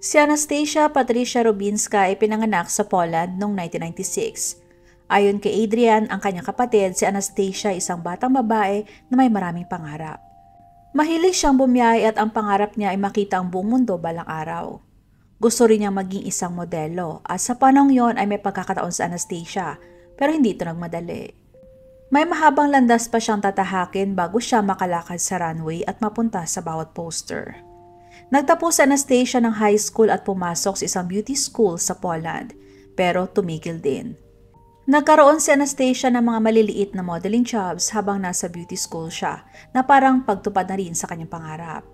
Si Anastasia Patricia Rubinska ay pinanganak sa Poland noong 1996. Ayon kay Adrian, ang kanyang kapatid, si Anastasia ay isang batang babae na may maraming pangarap. Mahilig siyang bumiyahe at ang pangarap niya ay makita ang buong mundo balang araw. Gusto rin niyang maging isang modelo at sa panahong yon ay may pagkakataon sa Anastasia pero hindi ito nagmadali. May mahabang landas pa siyang tatahakin bago siya makalakad sa runway at mapunta sa bawat poster. Nagtapos si Anastasia ng high school at pumasok sa isang beauty school sa Poland, pero tumigil din. Nagkaroon si Anastasia ng mga maliliit na modeling jobs habang nasa beauty school siya na parang pagtupad na rin sa kanyang pangarap.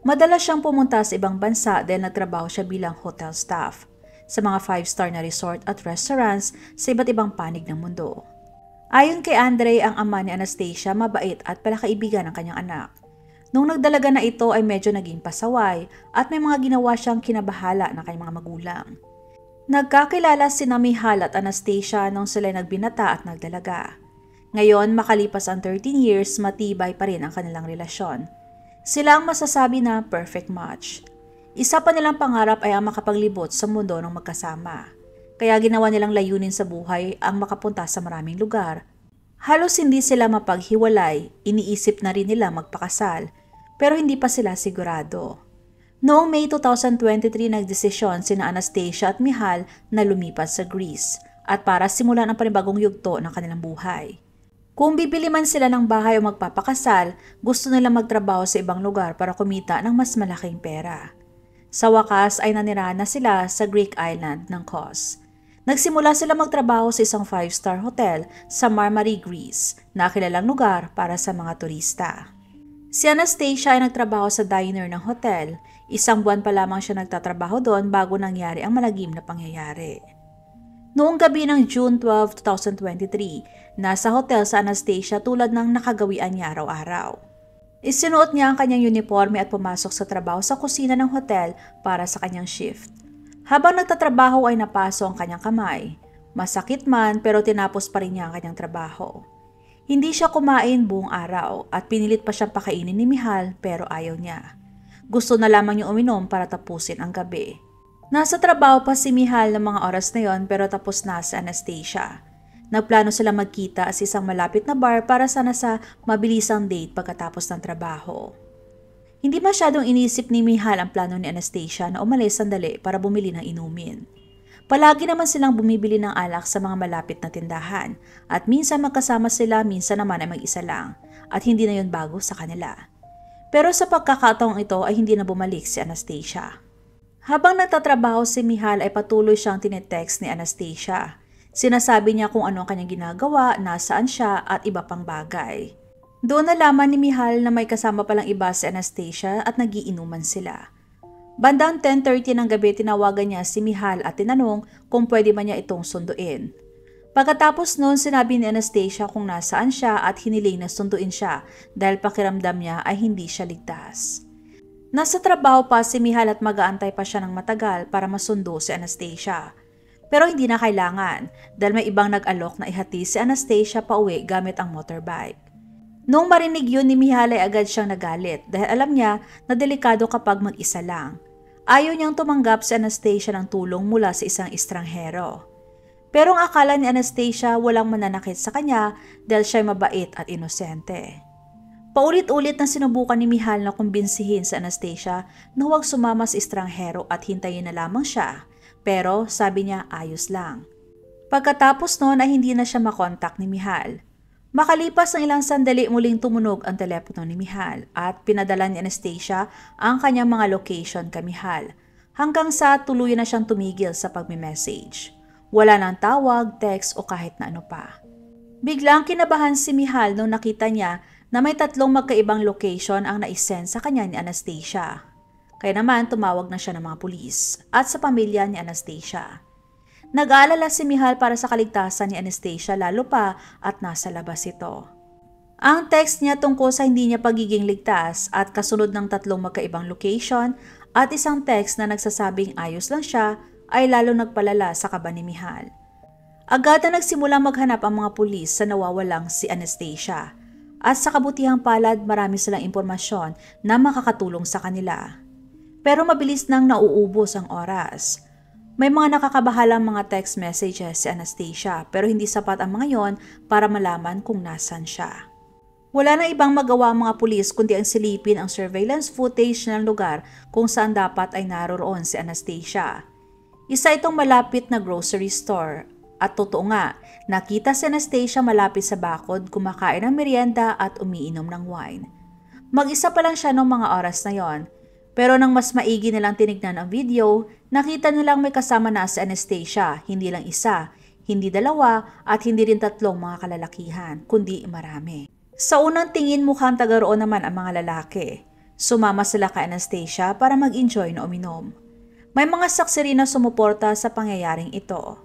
Madalas siyang pumunta sa ibang bansa dahil nagtrabaho siya bilang hotel staff sa mga 5-star na resort at restaurants sa iba't ibang panig ng mundo. Ayon kay Andre, ang ama ni Anastasia, mabait at palakaibigan ng kanyang anak. Nung nagdalaga na ito ay medyo naging pasaway at may mga ginawa siyang kinabahala ng kanyang mga magulang. Nagkakilala sina Michal at Anastasia nung sila nagbinata at nagdalaga. Ngayon, makalipas ang 13 years, matibay pa rin ang kanilang relasyon. Sila ang masasabi na perfect match. Isa pa nilang pangarap ay ang makapaglibot sa mundo ng magkasama. Kaya ginawa nilang layunin sa buhay ang makapunta sa maraming lugar. Halos hindi sila mapaghiwalay, iniisip na rin nila magpakasal, pero hindi pa sila sigurado. Noong May 2023, nagdesisyon sina Anastasia at Michal na lumipat sa Greece at para simulan ang panibagong yugto ng kanilang buhay. Kung bibili man sila ng bahay o magpapakasal, gusto nila magtrabaho sa ibang lugar para kumita ng mas malaking pera. Sa wakas ay nanirahan na sila sa Greek island ng Kos. Nagsimula sila magtrabaho sa isang 5-star hotel sa Marmaris, Greece, na kilalang lugar para sa mga turista. Si Anastasia ay nagtrabaho sa diner ng hotel. Isang buwan pa lamang siya nagtatrabaho doon bago nangyari ang malagim na pangyayari. Noong gabi ng June 12, 2023, nasa hotel sa Anastasia tulad ng nakagawian niya araw-araw. Isinuot niya ang kanyang uniforme at pumasok sa trabaho sa kusina ng hotel para sa kanyang shift. Habang nagtatrabaho ay napaso ang kanyang kamay. Masakit man pero tinapos pa rin niya ang kanyang trabaho. Hindi siya kumain buong araw at pinilit pa siyang pakainin ni Michal pero ayaw niya. Gusto na lamang niya uminom para tapusin ang gabi. Nasa trabaho pa si Michal ng mga oras na yon pero tapos na si Anastasia. Nagplano sila magkita sa isang malapit na bar para sana sa mabilisang date pagkatapos ng trabaho. Hindi masyadong inisip ni Michal ang plano ni Anastasia na umalis sandali para bumili ng inumin. Palagi naman silang bumibili ng alak sa mga malapit na tindahan at minsan magkasama sila, minsan naman ay mag-isa lang at hindi na yun bago sa kanila. Pero sa pagkakataong ito ay hindi na bumalik si Anastasia. Habang nagtatrabaho si Michal ay patuloy siyang tinetext ni Anastasia. Sinasabi niya kung ano ang kanyang ginagawa, nasaan siya at iba pang bagay. Doon nalaman ni Michal na may kasama palang iba si Anastasia at nagiinuman sila. Bandang 10:30 ng gabi tinawagan niya si Michal at tinanong kung pwede man niya itong sunduin. Pagkatapos noon sinabi ni Anastasia kung nasaan siya at hiniling na sunduin siya dahil pakiramdam niya ay hindi siya ligtas. Nasa trabaho pa si Michal at mag-aantay pa siya ng matagal para masundo si Anastasia. Pero hindi na kailangan dahil may ibang nag-alok na ihati si Anastasia pauwi gamit ang motorbike. Nung marinig yun ni Michal ay agad siyang nagalit dahil alam niya na delikado kapag mag-isa lang. Ayaw niyang tumanggap si Anastasia ng tulong mula sa isang estranghero. Pero ang akala ni Anastasia walang mananakit sa kanya dahil siya'y mabait at inosente. Paulit-ulit na sinubukan ni Michal na kumbinsihin si Anastasia na huwag sumama sa estranghero at hintayin na lamang siya. Pero sabi niya ayos lang. Pagkatapos noon ay hindi na siya makontak ni Michal. Makalipas ang ilang sandali muling tumunog ang telepono ni Michal at pinadala ni Anastasia ang kanyang mga location kay Michal hanggang sa tuluyan na siyang tumigil sa pagme-message. Wala nang tawag, text o kahit na ano pa. Biglang kinabahan si Michal nung nakita niya na may 3 magkaibang location ang naisend sa kanya ni Anastasia. Kaya naman tumawag na siya ng mga pulis at sa pamilya ni Anastasia. Nag-aalala si Michal para sa kaligtasan ni Anastasia lalo pa at nasa labas ito. Ang text niya tungkol sa hindi niya pagiging ligtas at kasunod ng 3 magkaibang location at isang text na nagsasabing ayos lang siya ay lalo nagpalala sa kaba ni Michal. Agad na nagsimulang maghanap ang mga pulis sa nawawalang si Anastasia at sa kabutihang palad marami silang impormasyon na makakatulong sa kanila. pero mabilis nang nauubos ang oras. May mga nakakabahalang mga text messages si Anastasia pero hindi sapat ang mga yon para malaman kung nasan siya. Wala na ibang magawa ang mga pulis kundi ang silipin ang surveillance footage ng lugar kung saan dapat ay naroroon si Anastasia. Isa itong malapit na grocery store. At totoo nga, nakita si Anastasia malapit sa bakod, kumakain ng merienda at umiinom ng wine. Mag-isa pa lang siya noong mga oras na yon. Pero nang mas maigi nilang tinignan ang video, nakita nilang may kasama na si Anastasia, hindi lang isa, hindi dalawa at hindi rin tatlong mga kalalakihan, kundi marami. Sa unang tingin mukhang taga-roon naman ang mga lalaki. Sumama sila kay Anastasia para mag-enjoy na uminom. May mga saksi rin na sumuporta sa pangyayaring ito.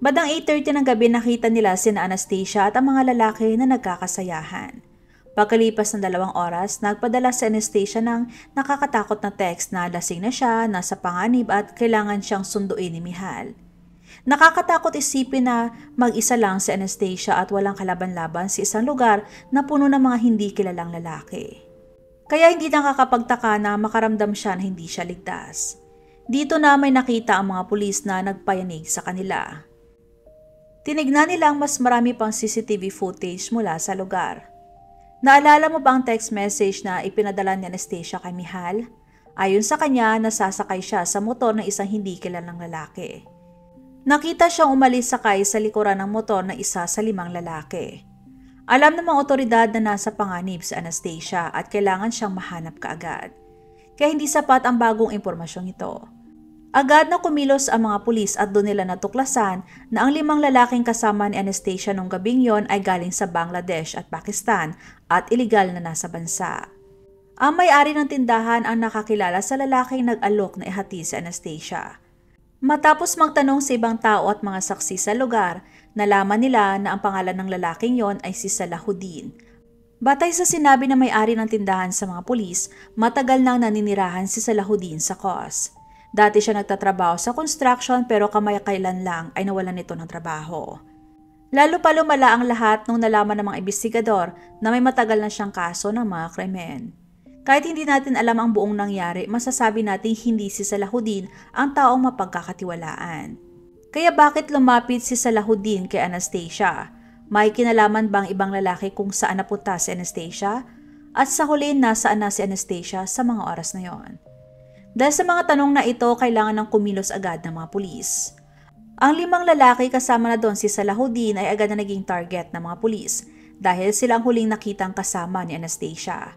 Bandang 8:30 ng gabi nakita nila sina Anastasia at ang mga lalaki na nagkakasayahan. Pagkalipas ng 2 oras, nagpadala si Anastasia ng nakakatakot na text na lasing na siya, nasa panganib at kailangan siyang sunduin ni Michal. Nakakatakot isipin na mag-isa lang si Anastasia at walang kalaban-laban sa isang lugar na puno ng mga hindi kilalang lalaki. Kaya hindi nakakapagtaka na makaramdam siya na hindi siya ligtas. Dito na may nakita ang mga pulis na nagpayanig sa kanila. Tinignan nila ang mas marami pang CCTV footage mula sa lugar. Naalala mo ba ang text message na ipinadala ni Anastasia kay Michal? Ayon sa kanya, nasasakay siya sa motor ng isang hindi kilalang lalaki. Nakita siyang umalis sakay sa likuran ng motor ng isa sa 5 lalaki. Alam ng mga otoridad na nasa panganib si Anastasia at kailangan siyang mahanap kaagad. Kaya hindi sapat ang bagong impormasyong ito. Agad na kumilos ang mga pulis at doon nila natuklasan na ang 5 lalaking kasama ni Anastasia nung gabing yon ay galing sa Bangladesh at Pakistan at iligal na nasa bansa. Ang may-ari ng tindahan ang nakakilala sa lalaking nag-alok na ihati si Anastasia. Matapos magtanong sa ibang tao at mga saksi sa lugar, nalaman nila na ang pangalan ng lalaking yon ay si Salahuddin. Batay sa sinabi na may-ari ng tindahan sa mga pulis, matagal nang naninirahan si Salahuddin sa Cos. Dati siya nagtatrabaho sa construction pero kamakailan lang ay nawalan nito ng trabaho. Lalo pa lumala ang lahat nung nalaman ng mga investigador na may matagal na siyang kaso ng mga krimen. Kahit hindi natin alam ang buong nangyari, masasabi natin hindi si Salahuddin ang taong mapagkakatiwalaan. Kaya bakit lumapit si Salahuddin kay Anastasia? May kinalaman bang ibang lalaki kung saan napunta si Anastasia? At sa huli, nasaan na si Anastasia sa mga oras na yon? Dahil sa mga tanong na ito, kailangan ng kumilos agad ng mga pulis. Ang 5 lalaki kasama na doon si Salahuddin ay agad na naging target ng mga pulis dahil sila ang huling nakitang kasama ni Anastasia.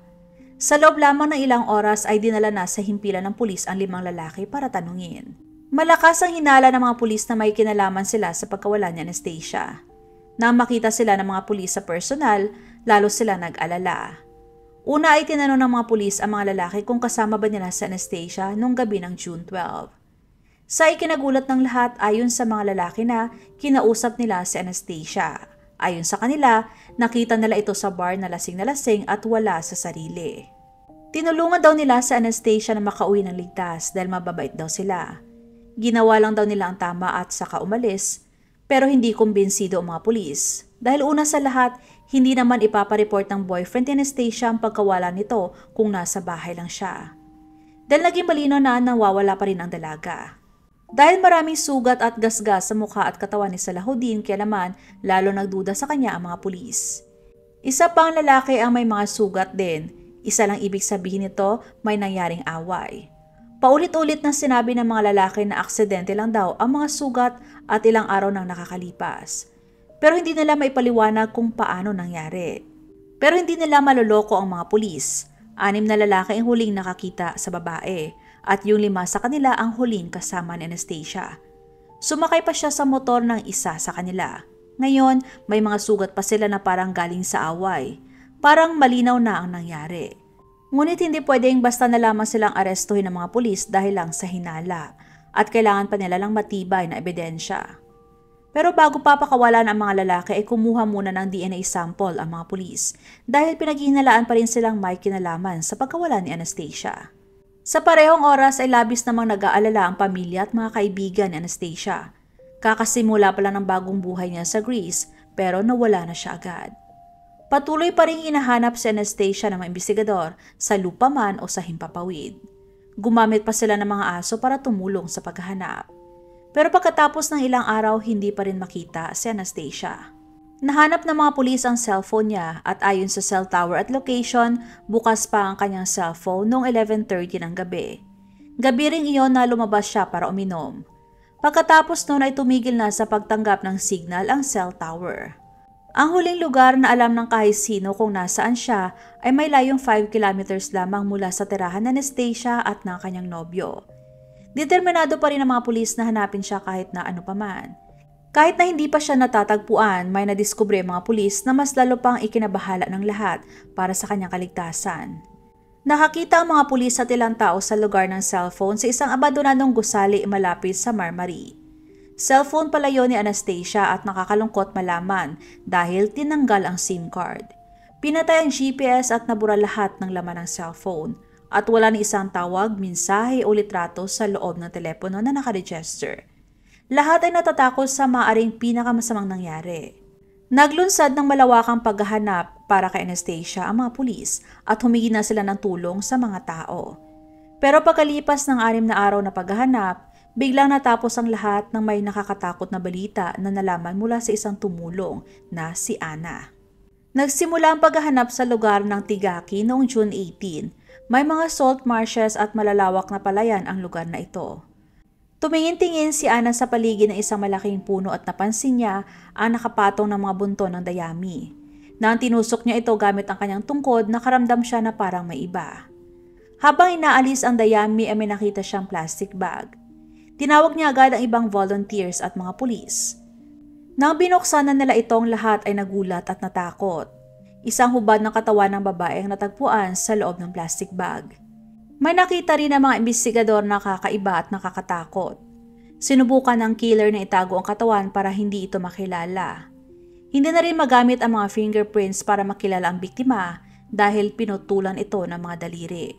Sa loob lamang ng ilang oras ay dinala na sa himpilan ng pulis ang 5 lalaki para tanungin. Malakas ang hinala ng mga pulis na may kinalaman sila sa pagkawala ni Anastasia. Nang makita sila ng mga pulis sa personal, lalo sila nag-alala. Una ay tinanong ng mga pulis ang mga lalaki kung kasama ba nila si Anastasia noong gabi ng June 12. Sa ikinagulat ng lahat ayon sa mga lalaki na kinausap nila si Anastasia. Ayon sa kanila, nakita nila ito sa bar na lasing at wala sa sarili. Tinulungan daw nila si Anastasia na makauwi ng ligtas dahil mababait daw sila. Ginawa lang daw nila ang tama at saka umalis, pero hindi kumbinsido ang mga pulis. Dahil una sa lahat, hindi naman ipapareport ng boyfriend ni Anastasia ang pagkawala nito kung nasa bahay lang siya. Dahil naging malinaw na nawawala pa rin ang dalaga. Dahil maraming sugat at gasgas sa mukha at katawan ni Salahuddin, kaya naman lalo nagduda sa kanya ang mga pulis. Isa pang lalaki ang may mga sugat din. Isa lang ibig sabihin nito, may nangyaring away. Paulit-ulit na sinabi ng mga lalaki na aksidente lang daw ang mga sugat at ilang araw nang nakakalipas. Pero hindi nila maipaliwanag kung paano nangyari. Pero hindi nila maloloko ang mga pulis. 6 na lalaki ang huling nakakita sa babae at yung 5 sa kanila ang huling kasama ni Anastasia. Sumakay pa siya sa motor ng isa sa kanila. Ngayon, may mga sugat pa sila na parang galing sa away. Parang malinaw na ang nangyari. Ngunit hindi pwedeng basta na lamang silang arestuhin ng mga pulis dahil lang sa hinala at kailangan pa nila lang matibay na ebidensya. Pero bago papakawalan ang mga lalaki ay kumuha muna ng DNA sample ang mga pulis dahil pinaghihinalaan pa rin silang may kinalaman sa pagkawala ni Anastasia. Sa parehong oras ay labis namang nag-aalala ang pamilya at mga kaibigan ni Anastasia. Kakasimula pa lang ng bagong buhay niya sa Greece pero nawala na siya agad. Patuloy pa rin hinahanap si Anastasia ng mga investigador sa lupa man o sa himpapawid. Gumamit pa sila ng mga aso para tumulong sa paghahanap. Pero pagkatapos ng ilang araw, hindi pa rin makita si Anastasia. Nahanap ng mga pulis ang cellphone niya at ayon sa cell tower at location, bukas pa ang kanyang cellphone noong 11:30 ng gabi. Gabi ring iyon na lumabas siya para uminom. Pagkatapos noon ay tumigil na sa pagtanggap ng signal ang cell tower. Ang huling lugar na alam ng kahit sino kung nasaan siya ay may layong 5 kilometers lamang mula sa tirahan ni Anastasia at ng kanyang nobyo. Determinado pa rin ang mga pulis na hanapin siya kahit na ano paman. Kahit na hindi pa siya natatagpuan, may nadiskubre ang mga pulis na mas lalo pang ikinabahala ng lahat para sa kanyang kaligtasan. Nakakita ang mga pulis at ilang tao sa lugar ng cellphone sa isang abandonadong gusali malapit sa Marmari. Cellphone pala yun ni Anastasia at nakakalungkot malaman dahil tinanggal ang SIM card. Pinatay ang GPS at nabura lahat ng laman ng cellphone at wala ni isang tawag, mensahe o litrato sa loob ng telepono na nakaregister. Lahat ay natatakot sa maaaring pinakamasamang nangyari. Naglunsad ng malawakang paghahanap para kay Anastasia ang mga pulis at humingi na sila ng tulong sa mga tao. Pero pagkalipas ng 6 na araw na paghahanap, biglang natapos ang lahat ng may nakakatakot na balita na nalaman mula sa isang tumulong na si Ana. Nagsimula ang paghahanap sa lugar ng Tigaki noong June 18. May mga salt marshes at malalawak na palayan ang lugar na ito. Tumingin-tingin si Ana sa paligid ng isang malaking puno at napansin niya ang nakapatong ng mga bunton ng dayami. Nang tinusok niya ito gamit ang kanyang tungkod, nakaramdam siya na parang may iba. Habang inaalis ang dayami ay may nakita siyang plastic bag. Tinawag niya agad ang ibang volunteers at mga pulis. Nang binuksan na nila itong lahat ay nagulat at natakot. Isang hubad ng katawan ng babae ang natagpuan sa loob ng plastic bag. May nakita rin ang mga investigador na kakaiba at nakakatakot. Sinubukan ng killer na itago ang katawan para hindi ito makilala. Hindi na rin magamit ang mga fingerprints para makilala ang biktima dahil pinutulan ito ng mga daliri.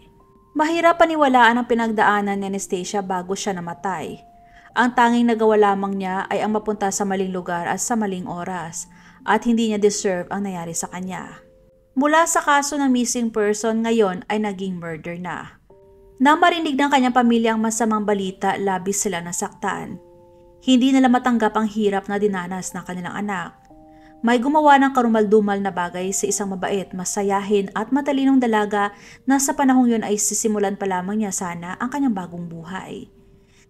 Mahirap paniwalaan ang pinagdaanan ni Anastasia bago siya namatay. Ang tanging nagawa lamang niya ay ang mapunta sa maling lugar at sa maling oras at hindi niya deserve ang nangyari sa kanya. Mula sa kaso ng missing person ngayon ay naging murder na. Nang marinig ng kanyang pamilya ang masamang balita, labis sila nasaktan. Hindi nila matanggap ang hirap na dinanas ng kanilang anak. May gumawa ng karumaldumal na bagay sa isang mabait, masayahin at matalinong dalaga na sa panahong yun ay sisimulan pa lamang niya sana ang kanyang bagong buhay.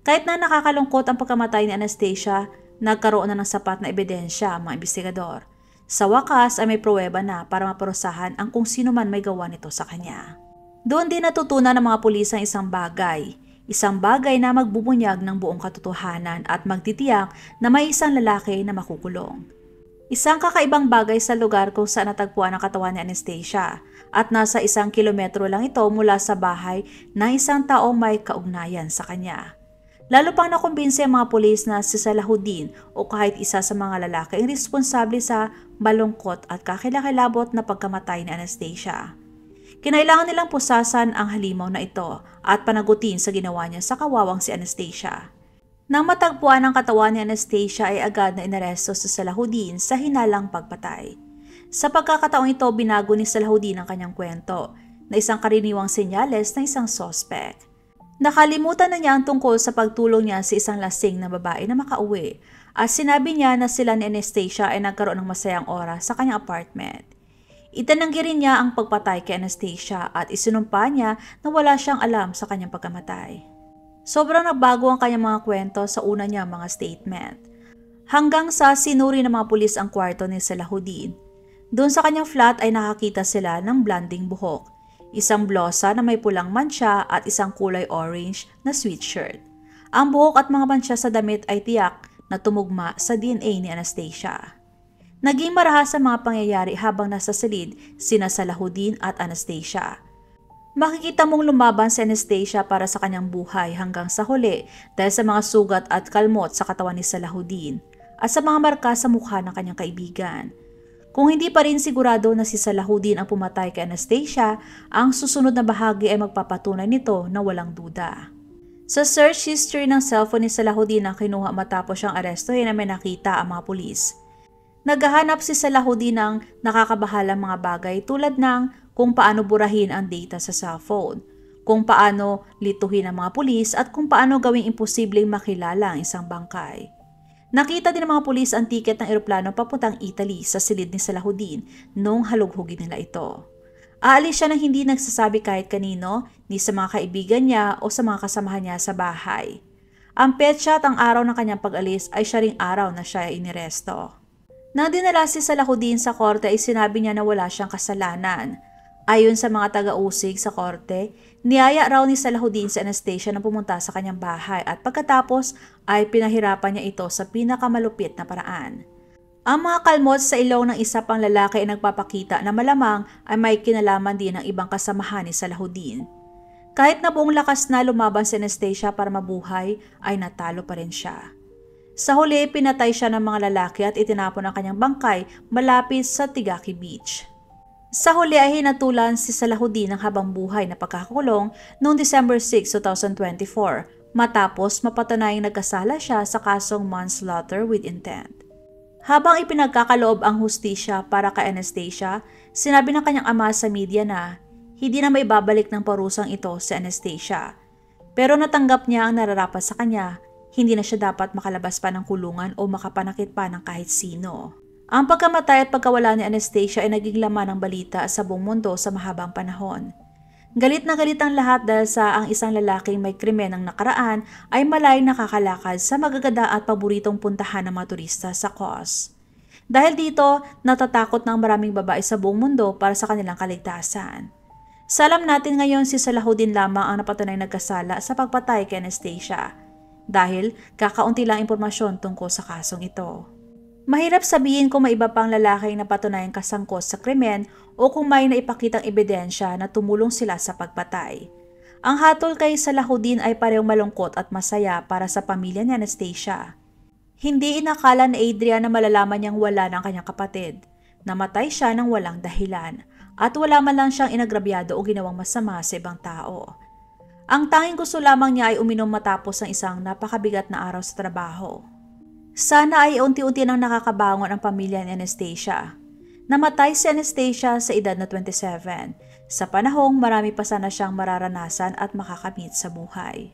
Kahit na nakakalungkot ang pagkamatay ni Anastasia, nagkaroon na ng sapat na ebidensya ang mga investigador. Sa wakas ay may pruweba na para maparusahan ang kung sino man may gawa nito sa kanya. Doon din natutunan ng mga pulis ang isang bagay na magbubunyag ng buong katotohanan at magtitiyak na may isang lalaki na makukulong. Isang kakaibang bagay sa lugar kung saan natagpuan ang katawan ni Anastasia at nasa 1 kilometro lang ito mula sa bahay ng isang taong may kaugnayan sa kanya. Lalo pang nakumbinse ang mga pulis na si Salahuddin o kahit isa sa mga lalaki ang responsable sa malungkot at kakilakilabot na pagkamatay ni Anastasia. Kinailangan nilang pusasan ang halimaw na ito at panagutin sa ginawa niya sa kawawang si Anastasia. Nang matagpuan ang katawan ni Anastasia ay agad na inaresto si Salahuddin sa hinalang pagpatay. Sa pagkakataong ito, binago ni Salahuddin ang kanyang kwento na isang karaniwang senyales ng isang suspect. Nakalimutan na niya ang tungkol sa pagtulong niya sa isang lasing na babae na makauwi at sinabi niya na sila ni Anastasia ay nagkaroon ng masayang oras sa kanyang apartment. Itinanggi rin niya ang pagpatay kay Anastasia at isinumpa niya na wala siyang alam sa kanyang pagkamatay. Sobrang nagbago ang kanyang mga kwento sa una niya mga statement. Hanggang sa sinuri ng mga pulis ang kwarto ni Salahuddin. Doon sa kanyang flat ay nakakita sila ng blonding buhok, isang blosa na may pulang mancha at isang kulay orange na sweatshirt. Ang buhok at mga mancha sa damit ay tiyak na tumugma sa DNA ni Anastasia. Naging marahas ang mga pangyayari habang nasa silid sina Salahuddin at Anastasia. Makikita mong lumaban si Anastasia para sa kanyang buhay hanggang sa huli dahil sa mga sugat at kalmot sa katawan ni Salahuddin at sa mga marka sa mukha ng kanyang kaibigan. Kung hindi pa rin sigurado na si Salahuddin ang pumatay kay Anastasia, ang susunod na bahagi ay magpapatunay nito na walang duda. Sa search history ng cellphone ni Salahuddin ang kinuha matapos siyang arestuhin na may nakita ang mga pulis. Naghahanap si Salahuddin ng nakakabahalang mga bagay tulad ng kung paano burahin ang data sa cellphone, kung paano lituhin ang mga pulis at kung paano gawing imposibleng makilala ang isang bangkay. Nakita din ng mga pulis ang tiket ng eroplano papuntang Italy sa silid ni Salahuddin noong halughugin nila ito. Aalis siya nang hindi nagsasabi kahit kanino, ni sa mga kaibigan niya o sa mga kasamahan niya sa bahay. Ang petsa at ang araw ng kanyang pag-alis ay siya ring araw na siya ay iniresto. Nang dinala si Salahuddin sa korte ay sinabi niya na wala siyang kasalanan. Ayon sa mga taga-usig sa korte, niyaya raw ni Salahuddin si Anastasia na pumunta sa kanyang bahay at pagkatapos ay pinahirapan niya ito sa pinakamalupit na paraan. Ang mga kalmot sa ilong ng isa pang lalaki ay nagpapakita na malamang ay may kinalaman din ng ibang kasamahan ni Salahuddin. Kahit na buong lakas na lumaban si Anastasia para mabuhay, ay natalo pa rin siya. Sa huli, pinatay siya ng mga lalaki at itinapon ang kanyang bangkay malapit sa Tigaki Beach. Sa huli ay hinatulan si Salahuddin ng habang buhay na pagkakakulong noong December 6, 2024 matapos mapatunayang nagkasala siya sa kasong manslaughter with intent. Habang ipinagkakaloob ang hustisya para kay Anastasia, sinabi ng kanyang ama sa media na hindi na maibabalik ng parusang ito si Anastasia. Pero natanggap niya ang nararapat sa kanya, hindi na siya dapat makalabas pa ng kulungan o makapanakit pa ng kahit sino. Ang pagkamatay at pagkawala ni Anastasia ay naging laman ng balita sa buong mundo sa mahabang panahon. Galit na galit ang lahat dahil sa ang isang lalaking may krimen ng nakaraan ay malayong nakakalakad sa magaganda at paboritong puntahan ng mga turista sa Kos. Dahil dito, natatakot ng maraming babae sa buong mundo para sa kanilang kaligtasan. Sa alam natin ngayon si Salahuddin lamang ang napatunay nagkasala sa pagpatay kay Anastasia dahil kakaunti lang impormasyon tungkol sa kasong ito. Mahirap sabihin kung may iba pang lalaking napatunayang kasangkot sa krimen o kung may naipakitang ebidensya na tumulong sila sa pagpatay. Ang hatol kay Salahuddin ay parehong malungkot at masaya para sa pamilya ni Anastasia. Hindi inakala ni Adrian na malalaman niyang wala ng kanyang kapatid. Namatay siya ng walang dahilan at wala man lang siyang inagrabyado o ginawang masama sa ibang tao. Ang tanging gusto lamang niya ay uminom matapos ng isang napakabigat na araw sa trabaho. Sana ay unti-unti nang nakakabangon ang pamilya ni Anastasia. Namatay si Anastasia sa edad na 27. Sa panahong marami pa sana siyang mararanasan at makakamit sa buhay.